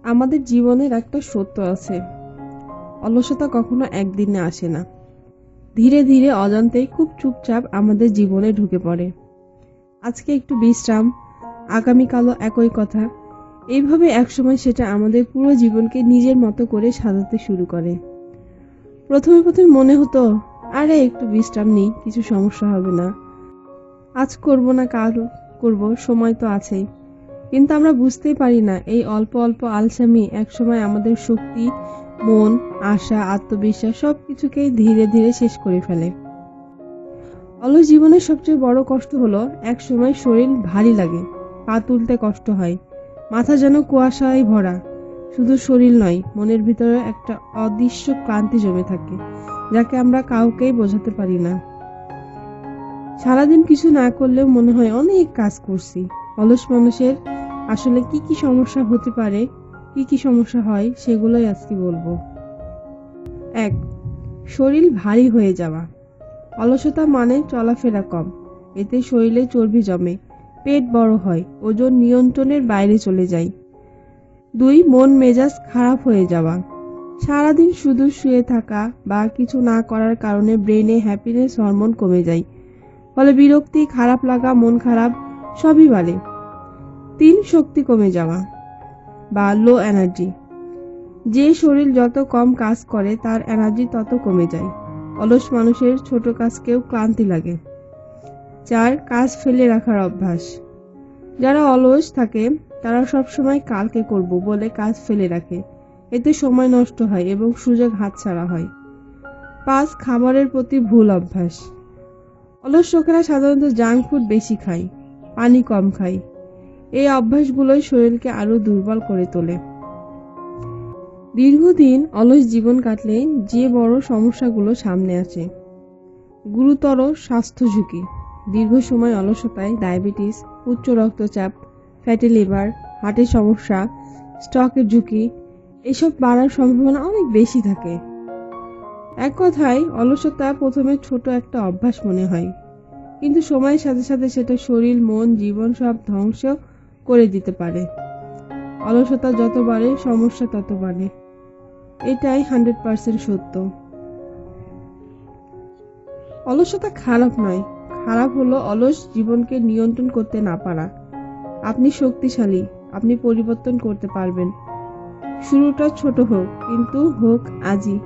আমাদের জীবনের একটা সত্য আছে, অলসতা কখনো একদিনে আসে না। ধীরে ধীরে অজান্তেই খুব চুপচাপ আমাদের জীবনে ঢুকে পড়ে। আজকে একটু বিশ্রাম, আগামীকালও একই কথা। এইভাবে একসময় সেটা আমাদের পুরো জীবনকে নিজের মতো করে সাজাতে শুরু করে। প্রথমে প্রথমে মনে হতো, আরে একটু বিশ্রাম নিই, কিছু সমস্যা হবে না, আজ করব না কাল করব, সময় তো আছেই। কিন্তু আমরা বুঝতেই পারি না এই অল্প অল্প আলসামি একসময় আমাদের শক্তি, মন, আশা, আত্মবিশ্বাস সবকিছুকেই ধীরে ধীরে শেষ করে ফেলে। অলস জীবনের সবচেয়ে বড় কষ্ট হলো একসময় শরীর ভারী লাগে, পা তুলতে কষ্ট হয়, মাথা যেন কুয়াশায় ভরা। শুধু শরীর নয়, মনের ভিতরে একটা অদৃশ্য ক্লান্তি জমে থাকে, যাকে আমরা কাউকেই বোঝাতে পারি না। সারাদিন কিছু না করলেও মনে হয় অনেক কাজ করছি। অলস মানুষের আসলে কি কি সমস্যা হতে পারে, কি কি সমস্যা হয়, সেগুলোই আজকে বলবো। 1. শরীর ভারী হয়ে যাওয়া। অলসতা মানে চলাফেরা কম, এতে শরীরে চর্বি জমে, পেট বড় হয়, ওজন নিয়ন্ত্রণের বাইরে চলে যায়। 2. মন মেজাজ খারাপ হয়ে যাওয়া। সারাদিন শুধু শুয়ে থাকা বা কিছু না করার কারণে ব্রেনে হ্যাপিনেস হরমোন কমে যায়, ফলে বিরক্তি, খারাপ লাগা, মন খারাপ সবই বাড়ে। 3. শক্তি কমে যাওয়া বা লো এনার্জি। যে শরীর যত কম কাজ করে তার এনার্জি তত কমে যায়। অলস মানুষের ছোট কাজকেও ক্লান্তি লাগে। 4. কাজ ফেলে রাখার অভ্যাস। যারা অলস থাকে তারা সবসময় কালকে করব বলে কাজ ফেলে রাখে, এতে সময় নষ্ট হয় এবং সুযোগ হাতছাড়া হয়। 5. খাবারের প্রতি ভুল অভ্যাস। অলস লোকেরা সাধারণত জাঙ্ক ফুড বেশি খায়, পানি কম খায়। এই অভ্যাসগুলোই শরীরকে আরো দুর্বল করে তোলে। দীর্ঘদিন অলস জীবন কাটলে যে বড় সমস্যাগুলো সামনে আসে। গুরুতর স্বাস্থ্য ঝুঁকি। দীর্ঘ সময় অলসতায় ডায়াবেটিস, উচ্চ রক্তচাপ, ফ্যাটি লিভার, হার্টের সমস্যা, স্ট্রোকের ঝুঁকি এসব বাড়ার সম্ভাবনা অনেক বেশি থাকে। এক কথায়, অলসতা প্রথমে ছোট একটা অভ্যাস মনে হয়, কিন্তু সময়ের সাথে সাথে সেটা শরীর, মন, জীবন সব ধ্বংস করে দিতে পারে। অলসতা যত বাড়ে, সমস্যা তত বাড়ে, এটাই 100% সত্য। অলসতা খারাপ নয়, খারাপ হলো অলস জীবনকে নিয়ন্ত্রণ করতে না পারা। আপনি শক্তিশালী, আপনি পরিবর্তন করতে পারবেন। শুরুটা ছোট হোক, কিন্তু হোক আজই।